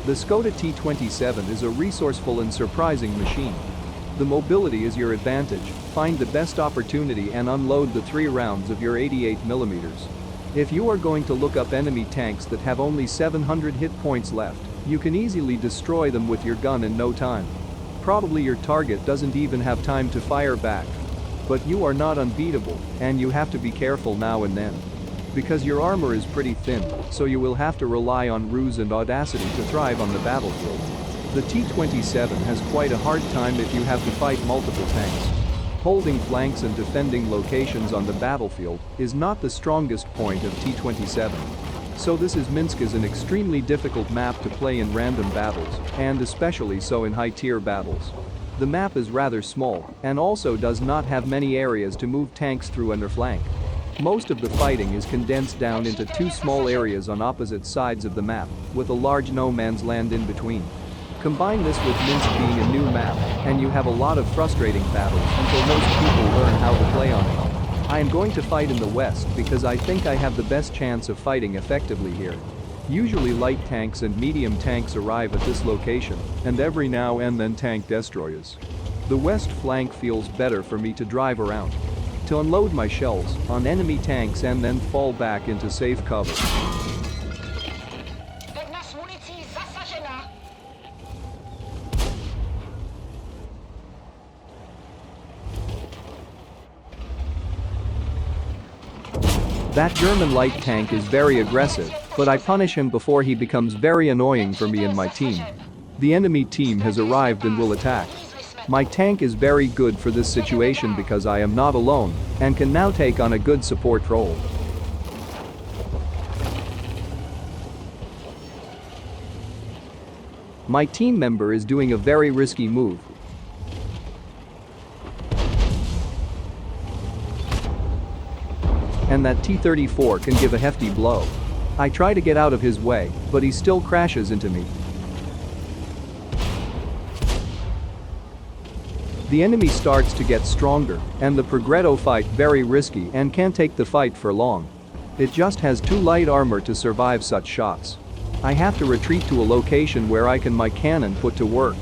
The Škoda T-27 is a resourceful and surprising machine. The mobility is your advantage, find the best opportunity and unload the 3 rounds of your 88mm. If you are going to look up enemy tanks that have only 700 hit points left, you can easily destroy them with your gun in no time. Probably your target doesn't even have time to fire back. But you are not unbeatable, and you have to be careful now and then. Because your armor is pretty thin, so you will have to rely on ruse and audacity to thrive on the battlefield. The T-27 has quite a hard time if you have to fight multiple tanks. Holding flanks and defending locations on the battlefield is not the strongest point of T-27. So Minsk is an extremely difficult map to play in random battles, and especially so in high-tier battles. The map is rather small and also does not have many areas to move tanks through under flank. Most of the fighting is condensed down into 2 small areas on opposite sides of the map, with a large no man's land in between. Combine this with Minsk being a new map, and you have a lot of frustrating battles until most people learn how to play on it. I am going to fight in the west because I think I have the best chance of fighting effectively here. Usually light tanks and medium tanks arrive at this location, and every now and then tank destroyers. The west flank feels better for me to drive around, to unload my shells on enemy tanks and then fall back into safe cover. That German light tank is very aggressive, but I punish him before he becomes very annoying for me and my team. The enemy team has arrived and will attack. My tank is very good for this situation because I am not alone and can now take on a good support role. My team member is doing a very risky move. And that T-34 can give a hefty blow. I try to get out of his way, but he still crashes into me. The enemy starts to get stronger, and the Progresso fight very risky and can't take the fight for long. It just has 2 light armor to survive such shots. I have to retreat to a location where I can my cannon put to work.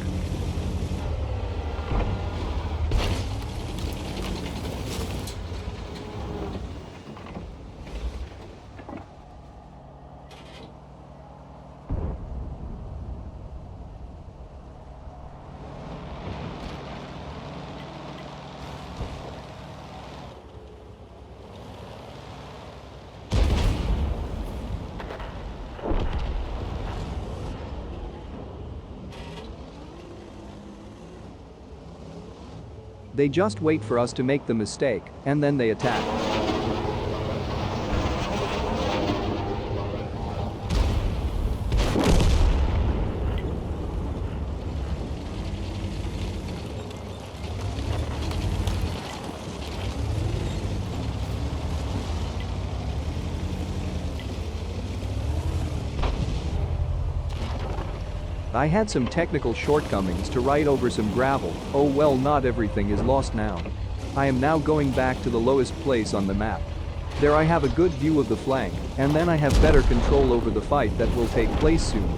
They just wait for us to make the mistake, and then they attack. I had some technical shortcomings to ride over some gravel. Oh well, not everything is lost now. I am now going back to the lowest place on the map. There I have a good view of the flank, and then I have better control over the fight that will take place soon.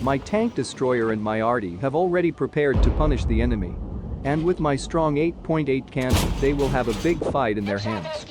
My tank destroyer and my arty have already prepared to punish the enemy. And with my strong 8.8 cannon, they will have a big fight in their hands.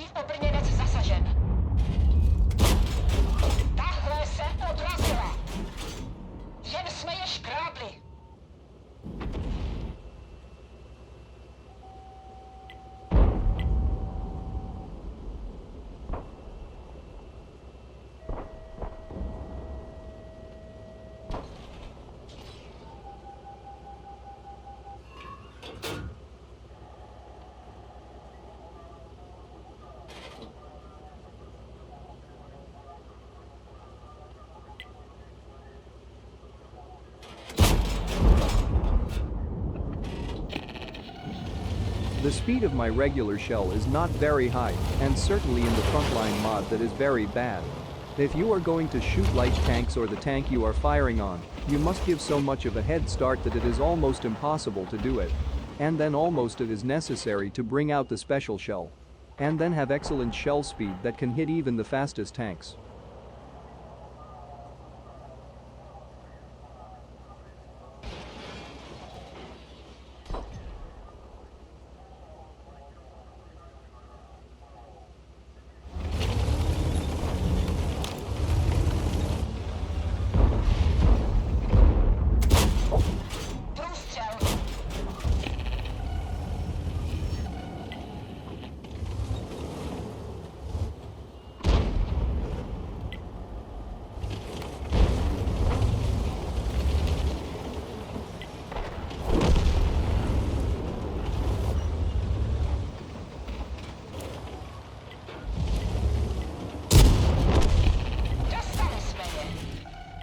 The speed of my regular shell is not very high, and certainly in the frontline mod that is very bad. If you are going to shoot light tanks or the tank you are firing on, you must give so much of a head start that it is almost impossible to do it. And then almost it is necessary to bring out the special shell. And then have excellent shell speed that can hit even the fastest tanks.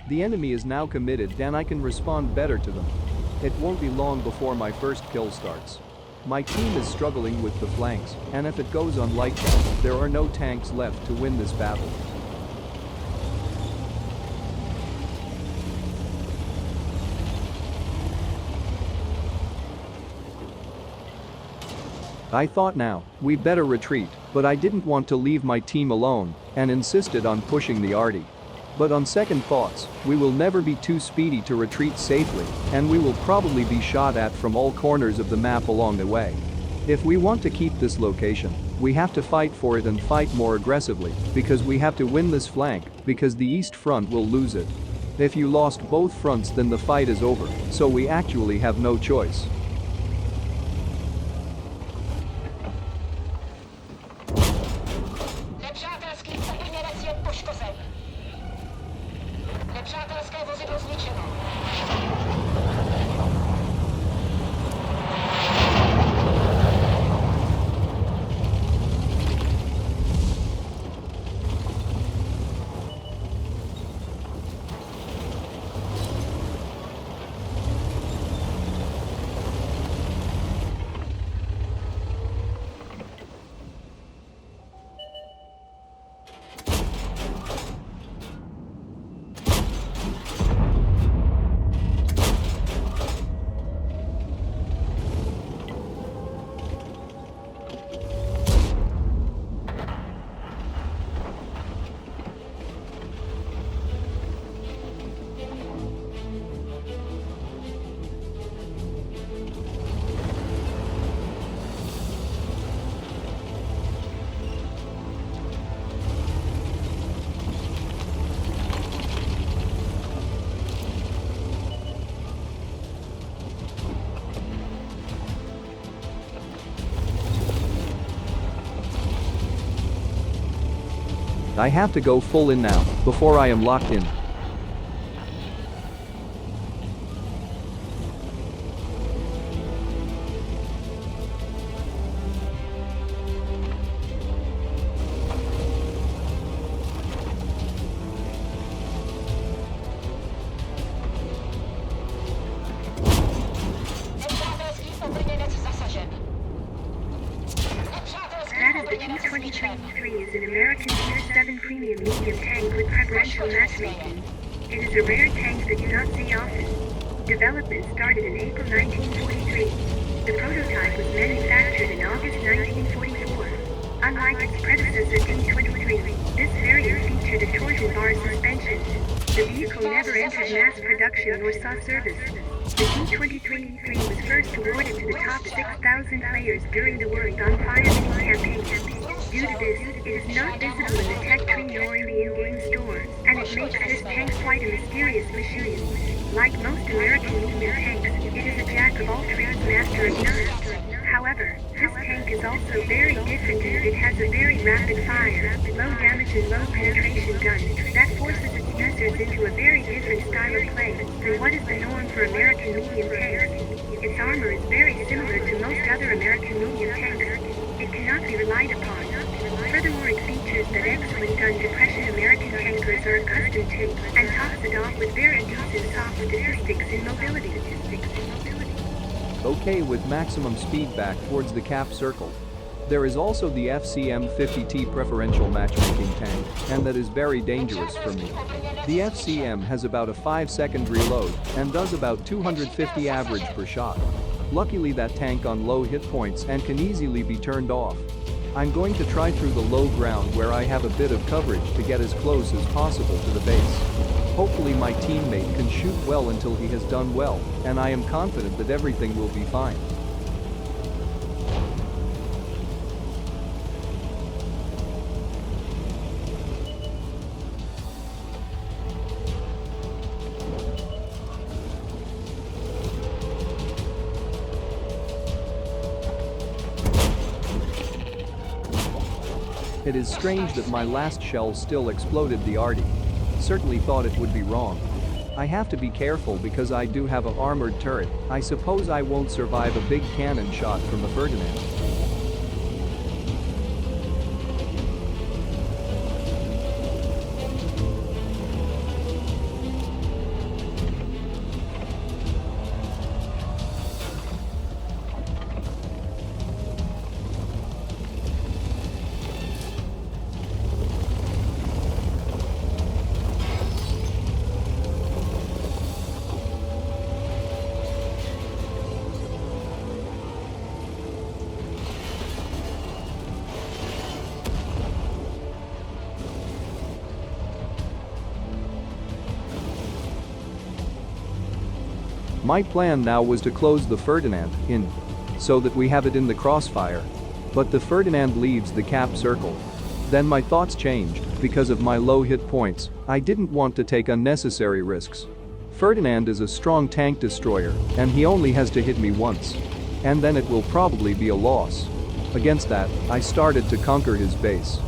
The enemy is now committed and I can respond better to them. It won't be long before my first kill starts. My team is struggling with the flanks, and if it goes on like that, there are no tanks left to win this battle. I thought now, we better retreat, but I didn't want to leave my team alone and insisted on pushing the arty. But on second thoughts, we will never be too speedy to retreat safely, and we will probably be shot at from all corners of the map along the way. If we want to keep this location, we have to fight for it and fight more aggressively, because we have to win this flank, because the east front will lose it. If you lost both fronts, then the fight is over, so we actually have no choice. I have to go full in now, before I am locked in. That is the T-27 is an American Tier 7 premium medium tank with preferential matchmaking. It is a rare tank that you don't see often. Development started in April 1943. The prototype was manufactured in August 1944. Unlike its predecessor T-23, this variant featured a torsion bar suspension. The vehicle never entered mass production or saw service. The T-23 was first awarded to the top 6,000 players during the World on Fire campaign. Due to this, it is not visible in the Tech Tree nor in the in-game stores, and it makes this tank quite a mysterious machine. Like most American medium tanks, it is a jack-of-all-trades, master of none. However, this tank is also very different in that it has a very rapid fire, low damage and low penetration gun that forces its users into a very different style of play than what is the norm for American medium tanks. Its armor is very similar to most other American medium tanks. It cannot be relied upon. Furthermore, it features that excellent gun depression American tankers are accustomed to, and tops it off with very decent soft statistics in mobility. Okay, with maximum speed back towards the cap circle. There is also the FCM-50T preferential matchmaking tank, and that is very dangerous for me. The FCM has about a 5-second reload and does about 250 average per shot. Luckily that tank on low hit points and can easily be turned off. I'm going to try through the low ground where I have a bit of coverage to get as close as possible to the base. Hopefully my teammate can shoot well until he has done well, and I am confident that everything will be fine. It is strange that my last shell still exploded the RD. Certainly thought it would be wrong. I have to be careful because I do have an armored turret. I suppose I won't survive a big cannon shot from the Ferdinand. My plan now was to close the Ferdinand in so that we have it in the crossfire. But the Ferdinand leaves the cap circle. Then my thoughts changed because of my low hit points. I didn't want to take unnecessary risks. Ferdinand is a strong tank destroyer and he only has to hit me once. And then it will probably be a loss. Against that, I started to conquer his base.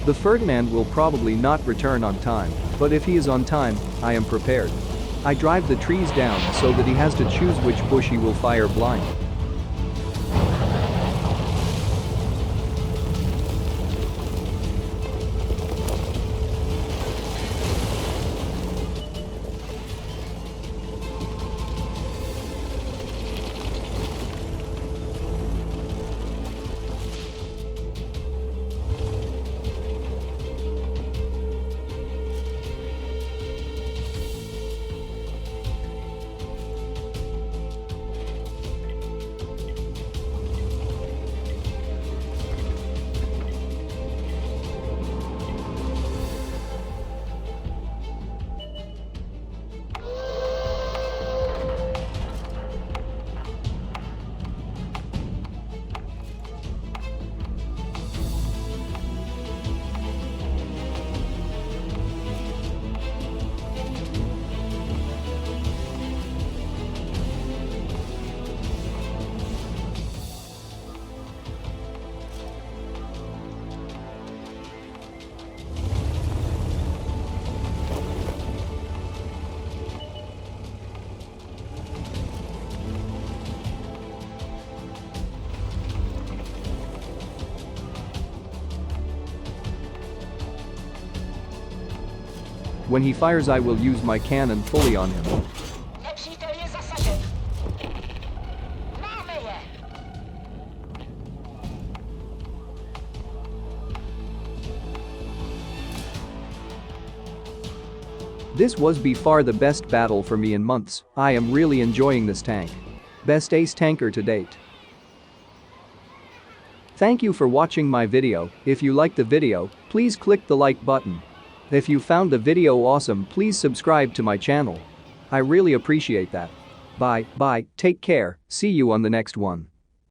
The Ferdinand will probably not return on time, but if he is on time, I am prepared. I drive the trees down so that he has to choose which bush he will fire blind. When he fires, I will use my cannon fully on him. This was by far the best battle for me in months. I am really enjoying this tank. Best ace tanker to date. Thank you for watching my video. If you liked the video, please click the like button. If you found the video awesome, please subscribe to my channel. I really appreciate that. Bye, take care, see you on the next one.